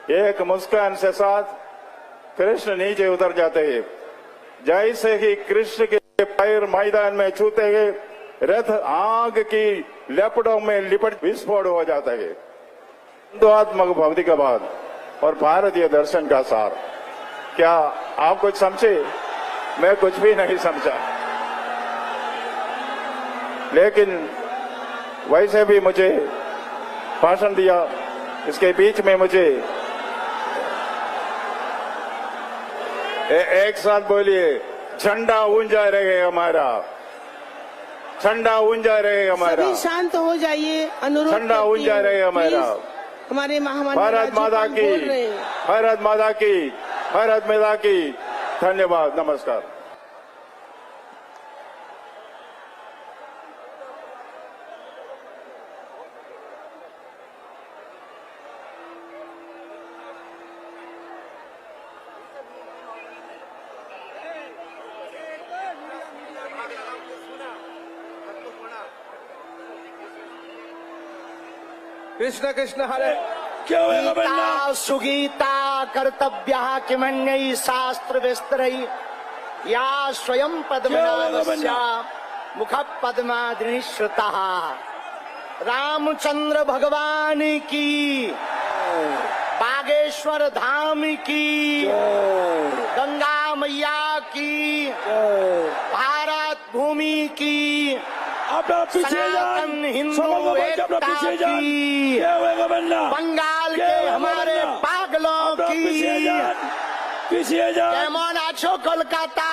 एक मुस्कान से साथ कृष्ण नीचे उतर जाते हैं। जैसे ही कृष्ण के पैर मैदान में छूते हैं, रथ आग की लपटों में लिपट विस्फोट हो जाता है। हिंदुआत्मक भौतिकवाद और भारतीय दर्शन का सार। क्या आप कुछ समझे? मैं कुछ भी नहीं समझा, लेकिन वैसे भी मुझे भाषण दिया। इसके बीच में मुझे एक साथ बोलिए, झंडा ऊंचा रहे हमारा, झंडा ऊंचा रहे हमारा। सभी शांत हो जाइए, अनुरोध झंडा ऊंचा रहे हमारा। हमारे महामंत्री भारत माता की, भारत माता की, भारत माता की। धन्यवाद, नमस्कार। कृष्ण कृष्ण हरे। गीता सुगीता कर्तव्या किमन्यै शास्त्र विस्तरै या स्वयं पद्मनाभस्या मुख पद्माद्रिश्रुतः। रामचंद्र भगवान की, बागेश्वर धाम की, गंगा मैया की, भारत भूमि की, सनातन हिंदू एकता की, बंगाल के हमारे पागलों की। केमन आछो कलकाता,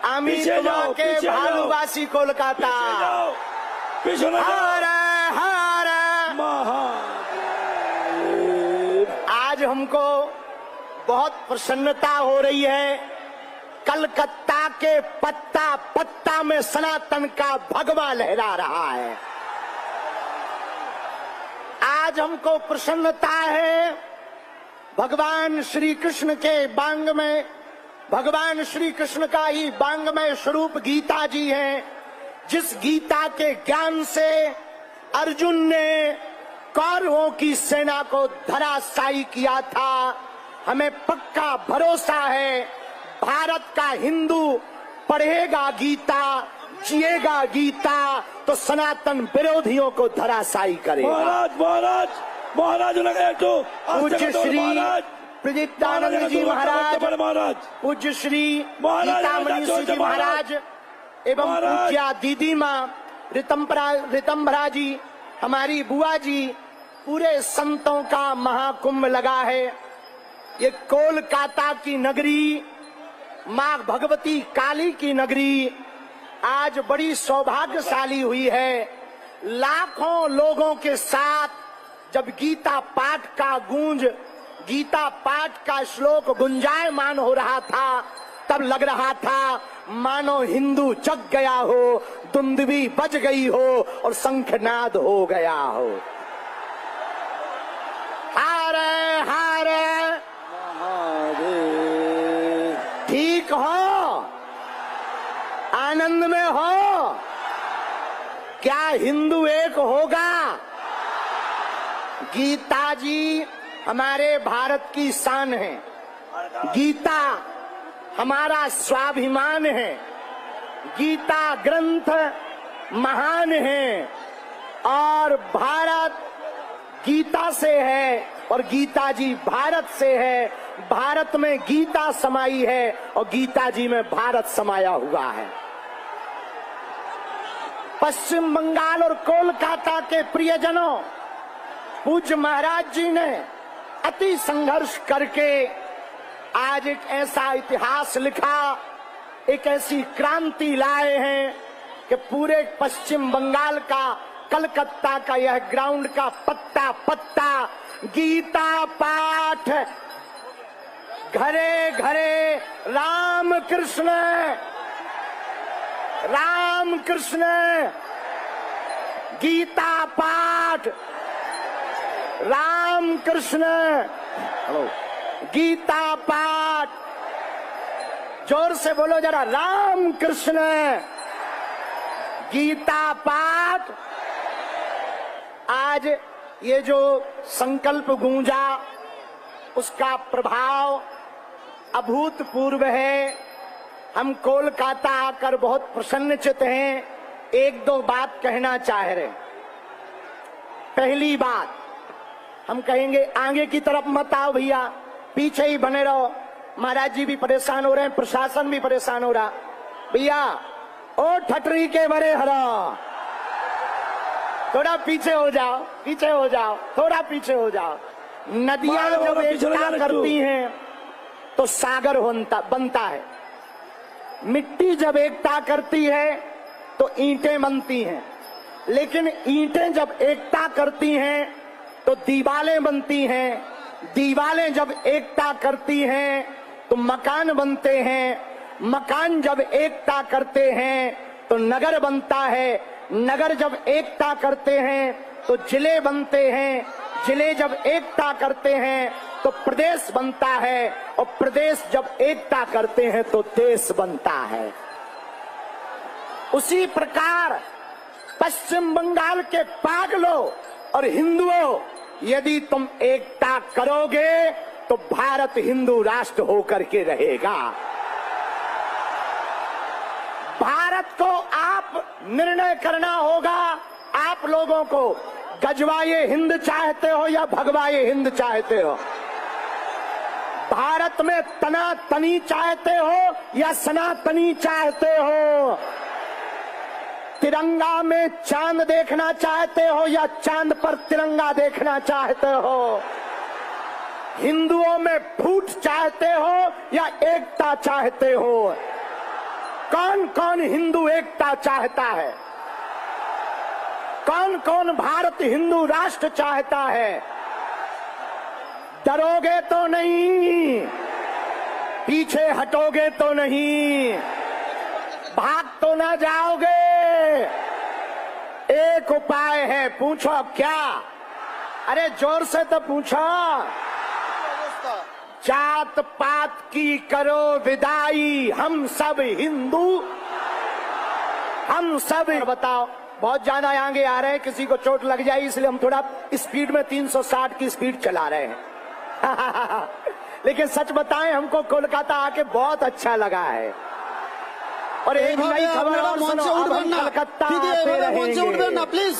आमी तुम्हाके भालुबासी कोलकाता। हरे हरे आज हमको बहुत प्रसन्नता हो रही है। कलकत्ता के पत्ता पत्ता में सनातन का भगवा लहरा रहा है। आज हमको प्रसन्नता है भगवान श्री कृष्ण के बांग में, भगवान श्री कृष्ण का ही बांगमय स्वरूप गीता जी है। जिस गीता के ज्ञान से अर्जुन ने कौरवों की सेना को धराशायी किया था, हमें पक्का भरोसा है भारत का हिंदू पढ़ेगा गीता, जिएगा गीता, तो सनातन विरोधियों को धराशायी करेगा। महाराज पूज्य श्री प्रदीप्तानंद जी महाराज, पूज्य श्री गीतामणि जी महाराज एवं पूज्या दीदी माँ रितंभरा जी, हमारी बुआ जी, पूरे संतों का महाकुंभ लगा है। ये कोलकाता की नगरी, माँ भगवती काली की नगरी आज बड़ी सौभाग्यशाली हुई है। लाखों लोगों के साथ जब गीता पाठ का गूंज, गीता पाठ का श्लोक गुंजायमान हो रहा था, तब लग रहा था मानो हिंदू जग गया हो, दुंदुभी बज गई हो और शंखनाद हो गया हो। हारे हारे ठीक हो, आनंद में हो। क्या हिंदू एक होगा? गीता जी हमारे भारत की शान है, गीता हमारा स्वाभिमान है, गीता ग्रंथ महान है और भारत गीता से है और गीता जी भारत से है। भारत में गीता समाई है और गीता जी में भारत समाया हुआ है। पश्चिम बंगाल और कोलकाता के प्रियजनों, पूज्य महाराज जी ने अति संघर्ष करके आज एक ऐसा इतिहास लिखा, एक ऐसी क्रांति लाए हैं कि पूरे पश्चिम बंगाल का, कलकत्ता का यह ग्राउंड का पत्ता पत्ता गीता पाठ, घरे घरे राम कृष्ण राम कृष्ण, गीता पाठ, राम कृष्ण, गीता पाठ। जोर से बोलो जरा, राम कृष्ण, गीता पाठ। आज ये जो संकल्प गूंजा उसका प्रभाव अभूतपूर्व है। हम कोलकाता आकर बहुत प्रसन्नचित हैं। एक दो बात कहना चाह रहे। पहली बात हम कहेंगे, आगे की तरफ मत आओ भैया, पीछे ही बने रहो। महाराज जी भी परेशान हो रहे हैं, प्रशासन भी परेशान हो रहा। भैया ओ ठटरी के बड़े हरा, थोड़ा पीछे हो जाओ, पीछे हो जाओ, थोड़ा पीछे हो जाओ। नदियां जब एकता करती हैं तो सागर बनता है। मिट्टी जब एकता करती है तो ईंटें बनती हैं, लेकिन ईंटें जब एकता करती हैं तो दीवारें बनती हैं। दीवारें जब एकता करती हैं तो मकान बनते हैं। मकान जब एकता करते हैं तो नगर बनता है। नगर जब एकता करते हैं तो जिले बनते हैं। जिले जब एकता करते हैं तो प्रदेश बनता है, और प्रदेश जब एकता करते हैं तो देश बनता है। उसी प्रकार पश्चिम बंगाल के पागलों और हिंदुओं, यदि तुम एकता करोगे तो भारत हिंदू राष्ट्र होकर के रहेगा। भारत को आप निर्णय करना होगा। आप लोगों को गजवाए हिंद चाहते हो या भगवाए हिंद चाहते हो? भारत में तनातनी चाहते हो या सनातनी चाहते हो? तिरंगा में चांद देखना चाहते हो या चांद पर तिरंगा देखना चाहते हो? हिंदुओं में फूट चाहते हो या एकता चाहते हो? कौन कौन हिंदू एकता चाहता है? कौन कौन भारत हिंदू राष्ट्र चाहता है? डरोगे तो नहीं, पीछे हटोगे तो नहीं, भाग तो ना जाओगे। एक उपाय है, पूछो क्या? अरे जोर से तो पूछो। जात पात की करो विदाई, हम सब हिंदू, हम सब। बताओ, बहुत ज्यादा आगे आ रहे हैं, किसी को चोट लग जाए इसलिए हम थोड़ा स्पीड में 360 की स्पीड चला रहे हैं। लेकिन सच बताएं, हमको कोलकाता आके बहुत अच्छा लगा है। और एक नई खबर और सुनो, अब हम कलकत्ता आते रहेंगे। प्लीज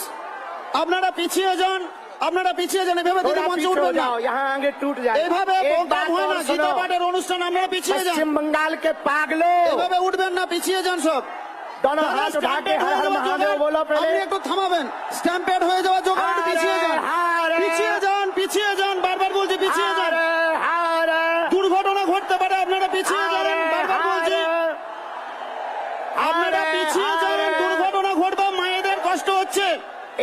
আপনারা পিছিয়ে যান, আপনারা পিছিয়ে যান, এভাবে ধীরে মঞ্চে উঠবেন না। यहाँ आगे टूट जाए। এভাবে প্রোগ্রাম হয় না, গীতা পাঠের অনুষ্ঠান, আপনারা পিছিয়ে যান। पश्चिम बंगाल के पागलों, এভাবে উঠবেন না, পিছিয়ে যান সব। दोनों हाथ उठा के हर हर महादेव बोलो। আপনি पहले একটু থামাবেন, স্ট্যাম্পেড হয়ে যাওয়া যোগ, একটু পিছিয়ে যান, পিছিয়ে যান, পিছিয়ে যান, বারবার বলছি পিছিয়ে যান। দুর্ঘটনা ঘটতে পারে, আপনারা পিছিয়ে যান, বারবার বলছি আপনারা পিছিয়ে যান, দুর্ঘটনা ঘটবে, মায়েদের কষ্ট হচ্ছে।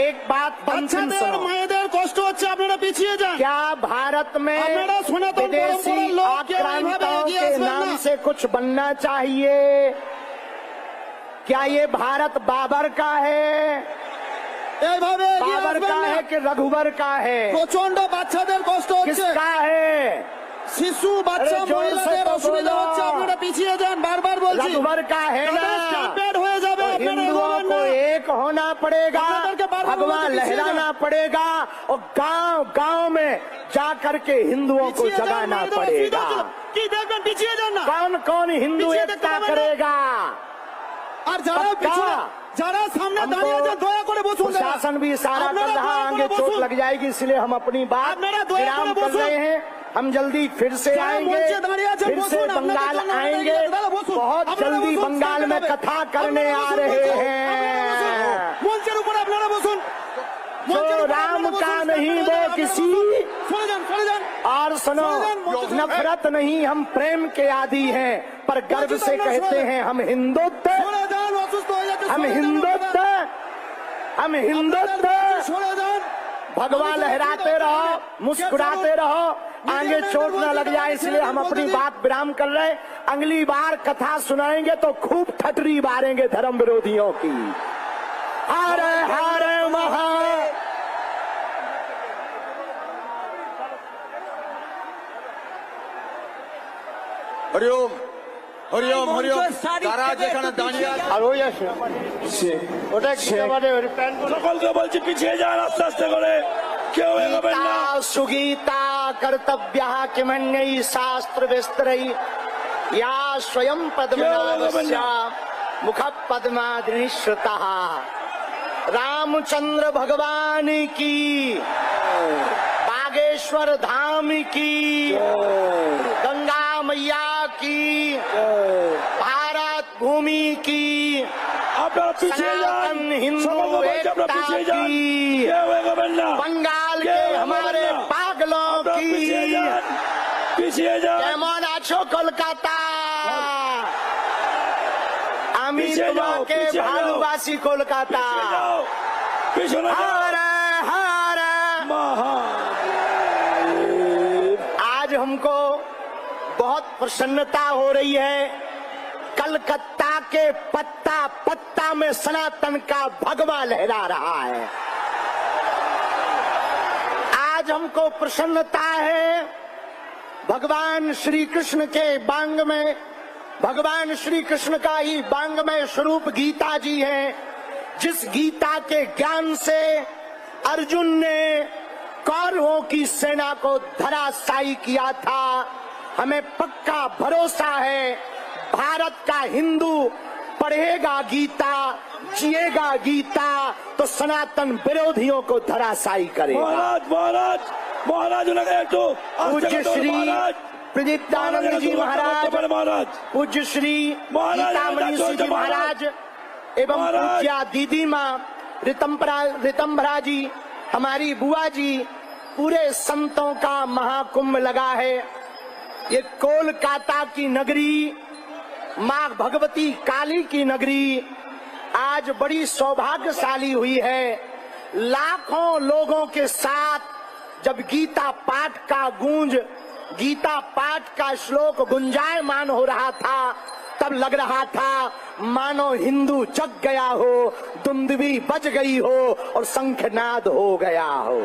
एक बात বাচ্চাদের মায়েদের কষ্ট হচ্ছে, আপনারা পিছিয়ে যান। क्या भारत में আপনারা সনাতন विदेशी পরম্পরার লোক কে এইভাবে आक्रांताओं এগিয়ে के আসবেন नाम না। से कुछ बनना चाहिए? क्या ये भारत बाबर का है? এইভাবে এগিয়ে बाबर আসবেন का না। है कि रघुवर का है? প্রচন্ড বাচ্চাদের কষ্ট হচ্ছে, किसका है? শিশু বাচ্চা আরে জোর সে মহিলাদের তো অসুবিধা বলো। হচ্ছে, আপনারা পিছিয়ে যান, বারবার বলছি। रघुवर का है ना? স্ট্যাম্পেড হয়ে যাবে, तो আপনারা हिंदुओं এগোবেন को না। एक होना पड़ेगा, আপনাদেরকে বারবার भगवान বলছি, পিছিয়ে लहराना যান। पड़ेगा, और गांव गांव में जा करके हिंदुओं को পিছিয়ে যান, जगाना মায়েদের অসুবিধা पड़ेगा। হচ্ছে। কি দেখবেন, পিছিয়ে যান না। कौन कौन हिंदू पीछे देखते एकता हैं ना। करेगा? আর যারা पक्का। পিছনে, যারা সামনে দাঁড়িয়ে আছে, দয়া করে বসুন। प्रशासन भी इशारा कर আপনারা रहा, দয়া आगे করে चोट বসুন। लग जाएगी, इसलिए हम अपनी बात আপনারা দয়া विराम করে कर বসুন। रहे हैं। हम जल्दी फिर से যারা आएंगे, মঞ্চে দাঁড়িয়ে আছেন, फिर से বসুন। আপনাদের बंगाल জন্য आएंगे, দাদা বসুন। बहुत আপনারা जल्दी বসুন, बंगाल में স্ট্যাম্পেড कथा হবে। करने आ আপনারা रहे বসুন, हैं। আপনারা বসুন। মঞ্চের উপরে আপনারা বসুন। जो राम का नहीं वो किसी, সরে যান, সরে যান। और सुनो, नफरत नहीं, हम प्रेम के आदी हैं, पर गर्व से कहते हैं हम हिंदुत्व, সরে যান, অসুস্থ হয়ে যাচ্ছে, हम সরে যান हिंदुत्व, हम हिंदुत्व। সরে যান। भगवान लहराते रहो, मुस्कुराते रहो, आगे चोट न लग जाए, इसलिए हम अपनी बात विराम कर रहे हैं। अगली बार कथा सुनाएंगे तो खूब ठटरी मारेंगे धर्म विरोधियों की। हरे हरे महा। হরিওম হরিওম হরিওম তারা যেখানে দাঁড়িয়ে আছে আর ওই আসে ওটা একেবারে সকলকে বলছি পিছিয়ে যান আস্তে আস্তে করে, কেউ सुगीता कर्तव्यः किमन्यै शास्त्र विस्तरै या स्वयं पद्मनाभस्य मुख पद्माद्रिश्रुतः। रामचंद्र भगवान की, बागेश्वर धाम की, गंगा मैया की, भारत भूमि की, सनातन हिंदू एकता की, बंगाल के हमारे पागलों की, केमन आछो कोलकाता, अमीरवा के भालूवासी कोलकाता। हरे हरे आज हमको बहुत प्रसन्नता हो रही है। कलकत्ता के पत्ता पत्ता में सनातन का भगवा लहरा रहा है। आज हमको प्रसन्नता है भगवान श्री कृष्ण के बांग में, भगवान श्री कृष्ण का ही बांगमय स्वरूप गीता जी है, जिस गीता के ज्ञान से अर्जुन ने कौरवों की सेना को धराशायी किया था। हमें पक्का भरोसा है भारत का हिंदू पढ़ेगा गीता, जिएगा गीता, तो सनातन विरोधियों को धराशायी करेगा। पूज्य श्री प्रदीप्तानंद जी महाराज, पूज्य श्री गीतामणि जी महाराज एवं पूज्या दीदी माँ रितंभरा जी, हमारी बुआ जी, पूरे संतों का महाकुंभ लगा है। ये कोलकाता की नगरी, माँ भगवती काली की नगरी आज बड़ी सौभाग्यशाली हुई है। लाखों लोगों के साथ जब गीता पाठ का गूंज, गीता पाठ का श्लोक गुंजायमान हो रहा था, तब लग रहा था मानो हिंदू जग गया हो, दुंदुभी बज गई हो और शंखनाद हो गया हो।